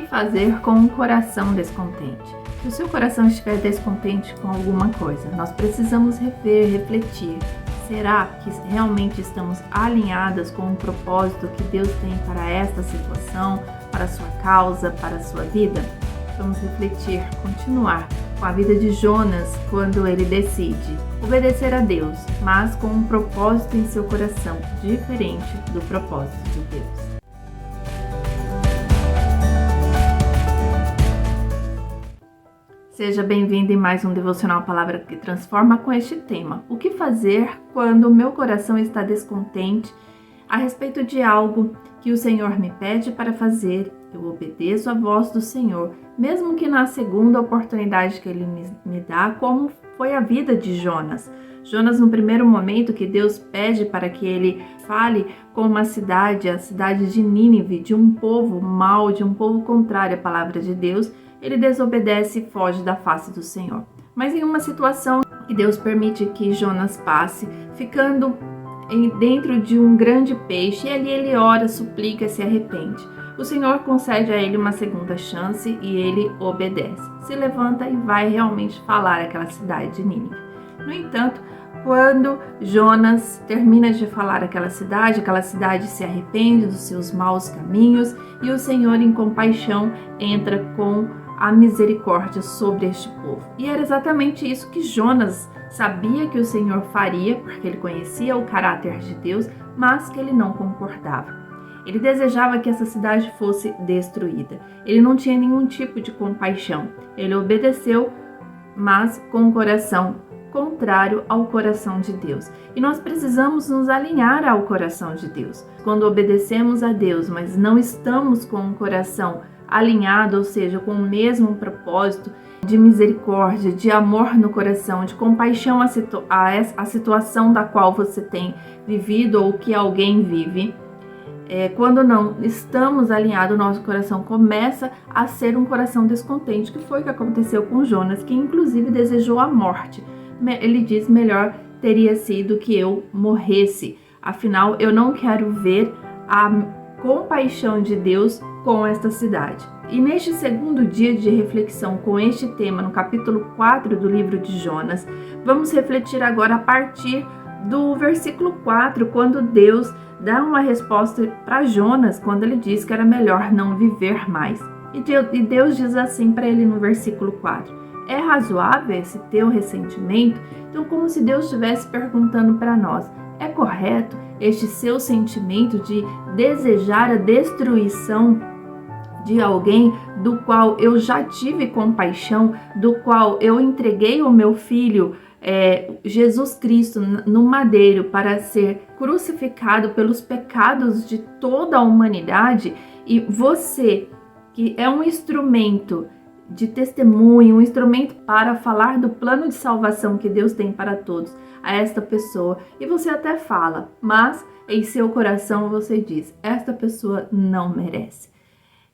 fazer com um coração descontente? Se o seu coração estiver descontente com alguma coisa, nós precisamos rever, refletir. Será que realmente estamos alinhadas com o propósito que Deus tem para esta situação, para a sua causa, para a sua vida? Vamos refletir, continuar com a vida de Jonas quando ele decide obedecer a Deus, mas com um propósito em seu coração diferente do propósito de Deus. Seja bem-vindo em mais um Devocional Palavra que Transforma com este tema. O que fazer quando o meu coração está descontente a respeito de algo que o Senhor me pede para fazer? Eu obedeço a voz do Senhor, mesmo que na segunda oportunidade que Ele me dá, como foi a vida de Jonas. Jonas, no primeiro momento que Deus pede para que ele fale com uma cidade, a cidade de Nínive, de um povo mau, de um povo contrário à palavra de Deus, ele desobedece e foge da face do Senhor. Mas em uma situação que Deus permite que Jonas passe, ficando dentro de um grande peixe, e ali ele ora, suplica, se arrepende. O Senhor concede a ele uma segunda chance e ele obedece. Se levanta e vai realmente falar àquela cidade de Nínive. No entanto, quando Jonas termina de falar àquela cidade se arrepende dos seus maus caminhos e o Senhor, em compaixão, entra com a misericórdia sobre este povo. E era exatamente isso que Jonas sabia que o Senhor faria, porque ele conhecia o caráter de Deus, mas que ele não concordava. Ele desejava que essa cidade fosse destruída. Ele não tinha nenhum tipo de compaixão. Ele obedeceu, mas com o coração contrário ao coração de Deus. E nós precisamos nos alinhar ao coração de Deus. Quando obedecemos a Deus, mas não estamos com o coração alinhado, ou seja, com o mesmo propósito de misericórdia, de amor no coração, de compaixão à situação da qual você tem vivido ou que alguém vive, quando não estamos alinhados, o nosso coração começa a ser um coração descontente, que foi o que aconteceu com Jonas, que inclusive desejou a morte. Ele diz: melhor teria sido que eu morresse, afinal eu não quero ver a compaixão de Deus com esta cidade. E neste segundo dia de reflexão com este tema, no capítulo 4 do livro de Jonas, vamos refletir agora a partir do versículo 4, quando Deus dá uma resposta para Jonas, quando ele diz que era melhor não viver mais. E Deus diz assim para ele no versículo 4: é razoável esse teu ressentimento? Então, como se Deus estivesse perguntando para nós: é correto este seu sentimento de desejar a destruição de alguém do qual eu já tive compaixão, do qual eu entreguei o meu filho, Jesus Cristo, no madeiro para ser crucificado pelos pecados de toda a humanidade, e você, que é um instrumento de testemunho, um instrumento para falar do plano de salvação que Deus tem para todos, a esta pessoa, e você até fala, mas em seu coração você diz: esta pessoa não merece.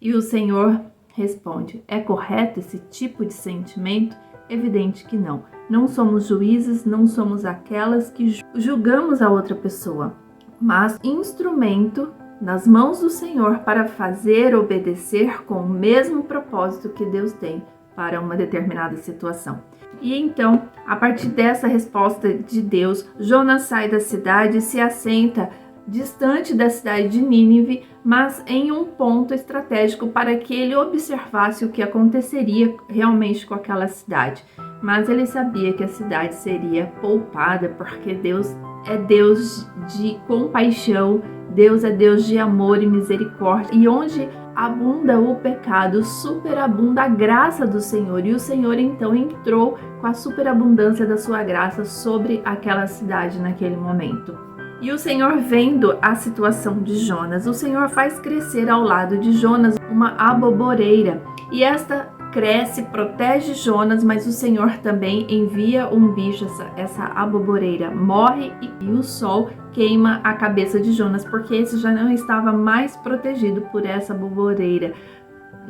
E o Senhor responde: é correto esse tipo de sentimento? Evidente que não. Não somos juízes, não somos aquelas que julgamos a outra pessoa, mas instrumento nas mãos do Senhor para fazer obedecer com o mesmo propósito que Deus tem para uma determinada situação. E então, a partir dessa resposta de Deus, Jonas sai da cidade e se assenta distante da cidade de Nínive, mas em um ponto estratégico para que ele observasse o que aconteceria realmente com aquela cidade. Mas ele sabia que a cidade seria poupada, porque Deus é Deus de compaixão, Deus é Deus de amor e misericórdia, e onde abunda o pecado, superabunda a graça do Senhor, e o Senhor então entrou com a superabundância da sua graça sobre aquela cidade naquele momento. E o Senhor, vendo a situação de Jonas, o Senhor faz crescer ao lado de Jonas uma aboboreira, e esta cresce, protege Jonas, mas o Senhor também envia um bicho, essa aboboreira morre e o sol queima a cabeça de Jonas, porque esse já não estava mais protegido por essa aboboreira.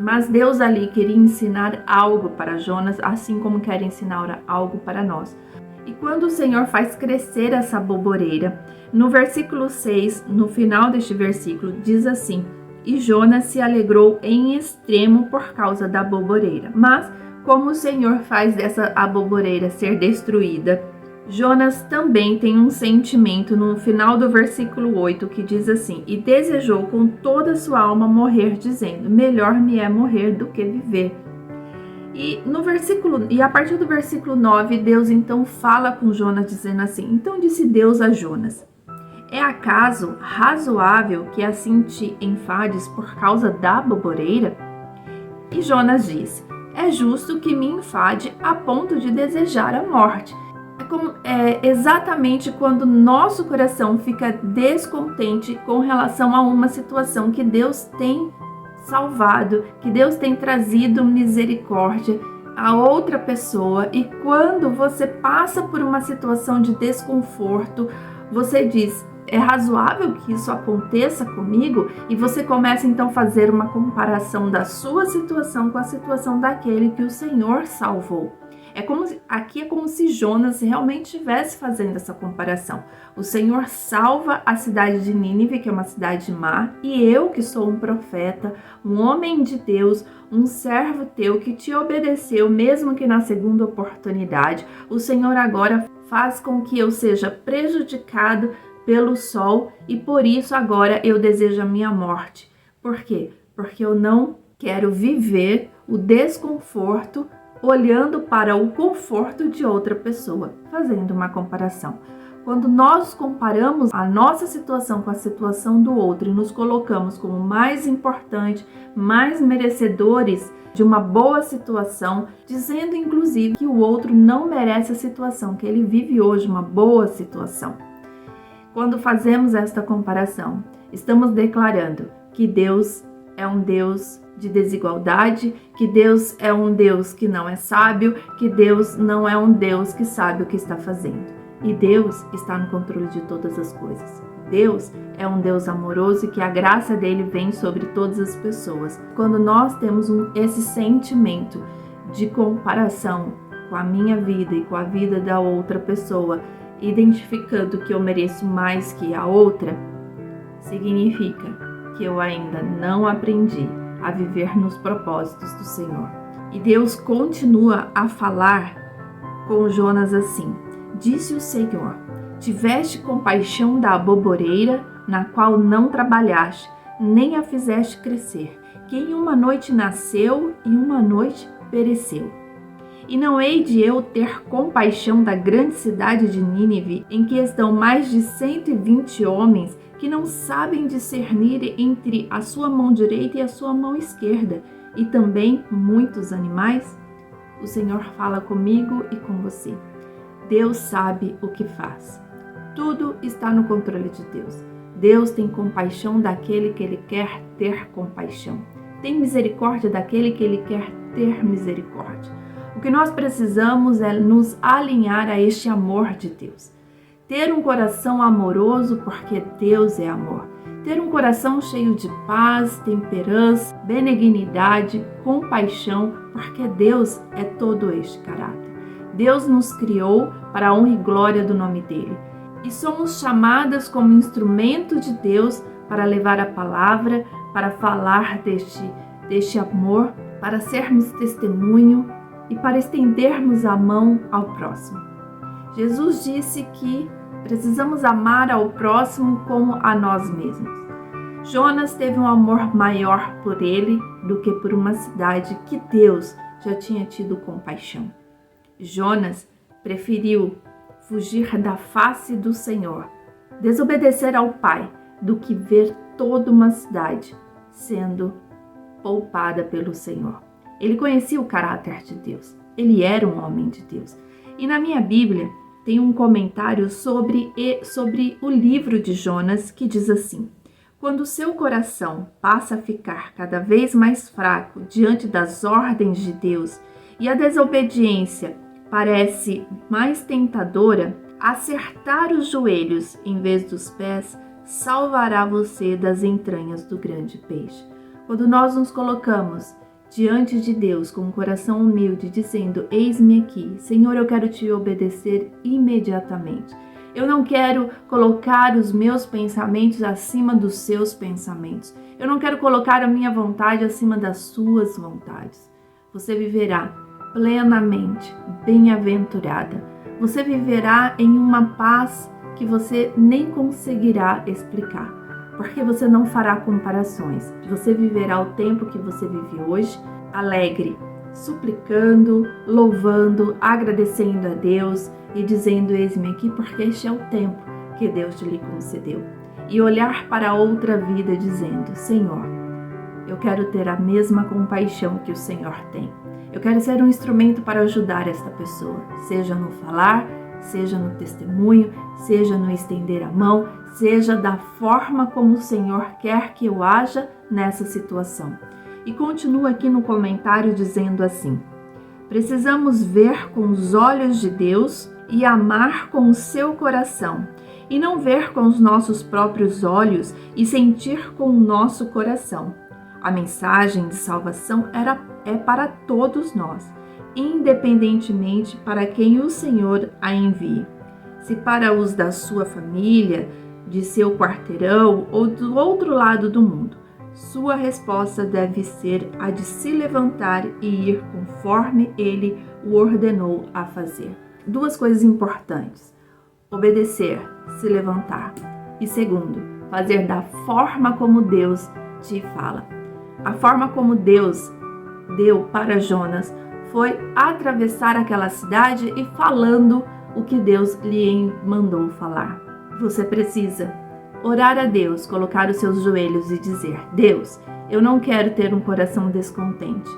Mas Deus ali queria ensinar algo para Jonas, assim como quer ensinar algo para nós. E quando o Senhor faz crescer essa aboboreira, no versículo 6, no final deste versículo, diz assim: E Jonas se alegrou em extremo por causa da aboboreira. Mas, como o Senhor faz dessa aboboreira ser destruída, Jonas também tem um sentimento no final do versículo 8 que diz assim: e desejou com toda a sua alma morrer, dizendo: melhor me é morrer do que viver. E a partir do versículo 9, Deus então fala com Jonas dizendo assim: então disse Deus a Jonas: é acaso razoável que assim te enfades por causa da aboboreira? E Jonas disse: é justo que me enfade a ponto de desejar a morte. É exatamente quando nosso coração fica descontente com relação a uma situação que Deus tem salvado, que Deus tem trazido misericórdia a outra pessoa, e quando você passa por uma situação de desconforto, você diz: é razoável que isso aconteça comigo? E você começa então a fazer uma comparação da sua situação com a situação daquele que o Senhor salvou. Aqui é como se Jonas realmente estivesse fazendo essa comparação. O Senhor salva a cidade de Nínive, que é uma cidade má, e eu, que sou um profeta, um homem de Deus, um servo teu que te obedeceu, mesmo que na segunda oportunidade, o Senhor agora faz com que eu seja prejudicado pelo sol, e por isso agora eu desejo a minha morte. Por quê? Porque eu não quero viver o desconforto olhando para o conforto de outra pessoa, fazendo uma comparação. Quando nós comparamos a nossa situação com a situação do outro e nos colocamos como mais importante, mais merecedores de uma boa situação, dizendo inclusive que o outro não merece a situação que ele vive hoje, uma boa situação. Quando fazemos esta comparação, estamos declarando que Deus é um Deus de desigualdade, que Deus é um Deus que não é sábio, que Deus não é um Deus que sabe o que está fazendo. E Deus está no controle de todas as coisas. Deus é um Deus amoroso e que a graça dele vem sobre todas as pessoas. Quando nós temos esse sentimento de comparação com a minha vida e com a vida da outra pessoa, identificando que eu mereço mais que a outra, significa que eu ainda não aprendi a viver nos propósitos do Senhor. E Deus continua a falar com Jonas assim: disse o Senhor: tiveste compaixão da aboboreira, na qual não trabalhaste, nem a fizeste crescer, que em uma noite nasceu e uma noite pereceu. E não hei de eu ter compaixão da grande cidade de Nínive, em que estão mais de 120 homens que não sabem discernir entre a sua mão direita e a sua mão esquerda, e também muitos animais? O Senhor fala comigo e com você. Deus sabe o que faz. Tudo está no controle de Deus. Deus tem compaixão daquele que Ele quer ter compaixão. Tem misericórdia daquele que Ele quer ter misericórdia. O que nós precisamos é nos alinhar a este amor de Deus. Ter um coração amoroso, porque Deus é amor. Ter um coração cheio de paz, temperança, benignidade, compaixão, porque Deus é todo este caráter. Deus nos criou para a honra e glória do nome dele. E somos chamadas como instrumento de Deus para levar a palavra, para falar deste amor, para sermos testemunho e para estendermos a mão ao próximo. Jesus disse que precisamos amar ao próximo como a nós mesmos. Jonas teve um amor maior por ele do que por uma cidade que Deus já tinha tido compaixão. Jonas preferiu fugir da face do Senhor, desobedecer ao Pai, do que ver toda uma cidade sendo poupada pelo Senhor. Ele conhecia o caráter de Deus. Ele era um homem de Deus. E na minha Bíblia tem um comentário sobre o livro de Jonas que diz assim: quando o seu coração passa a ficar cada vez mais fraco diante das ordens de Deus e a desobediência parece mais tentadora, acertar os joelhos em vez dos pés salvará você das entranhas do grande peixe. Quando nós nos colocamos diante de Deus com um coração humilde, dizendo: eis-me aqui, Senhor, eu quero te obedecer imediatamente. Eu não quero colocar os meus pensamentos acima dos seus pensamentos. Eu não quero colocar a minha vontade acima das suas vontades. Você viverá plenamente bem-aventurada. Você viverá em uma paz que você nem conseguirá explicar, porque você não fará comparações. Você viverá o tempo que você vive hoje, alegre, suplicando, louvando, agradecendo a Deus e dizendo: eis-me aqui, porque este é o tempo que Deus lhe concedeu. E olhar para a outra vida dizendo: Senhor, eu quero ter a mesma compaixão que o Senhor tem. Eu quero ser um instrumento para ajudar esta pessoa, seja no falar, seja no testemunho, seja no estender a mão, seja da forma como o Senhor quer que eu haja nessa situação. E continua aqui no comentário dizendo assim: precisamos ver com os olhos de Deus e amar com o seu coração, e não ver com os nossos próprios olhos e sentir com o nosso coração. A mensagem de salvação é para todos nós, independentemente para quem o Senhor a envie. Se para os da sua família, de seu quarteirão ou do outro lado do mundo, sua resposta deve ser a de se levantar e ir conforme ele o ordenou a fazer. Duas coisas importantes: obedecer, se levantar. E segundo, fazer da forma como Deus te fala. A forma como Deus deu para Jonas foi atravessar aquela cidade e falando o que Deus lhe mandou falar. Você precisa orar a Deus, colocar os seus joelhos e dizer: Deus, eu não quero ter um coração descontente.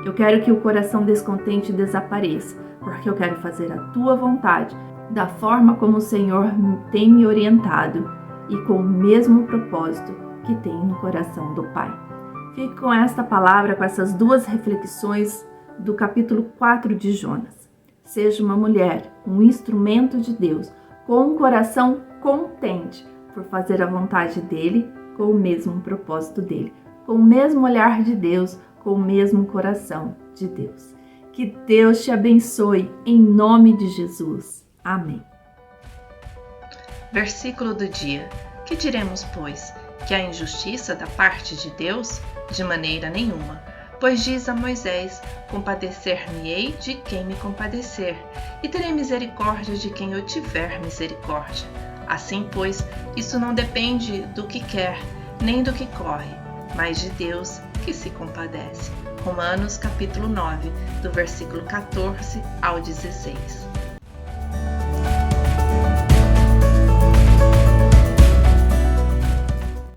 Eu quero que o coração descontente desapareça, porque eu quero fazer a tua vontade, da forma como o Senhor tem me orientado e com o mesmo propósito que tem no coração do Pai. Fique com esta palavra, com essas duas reflexões do capítulo 4 de Jonas. Seja uma mulher, um instrumento de Deus, com um coração contente por fazer a vontade dele, com o mesmo propósito dele, com o mesmo olhar de Deus, com o mesmo coração de Deus. Que Deus te abençoe, em nome de Jesus. Amém. Versículo do dia. Que diremos, pois? Que há injustiça da parte de Deus? De maneira nenhuma. Pois diz a Moisés: compadecer-me-ei de quem me compadecer, e terei misericórdia de quem eu tiver misericórdia. Assim, pois, isso não depende do que quer, nem do que corre, mas de Deus que se compadece. Romanos capítulo 9, do versículo 14 ao 16.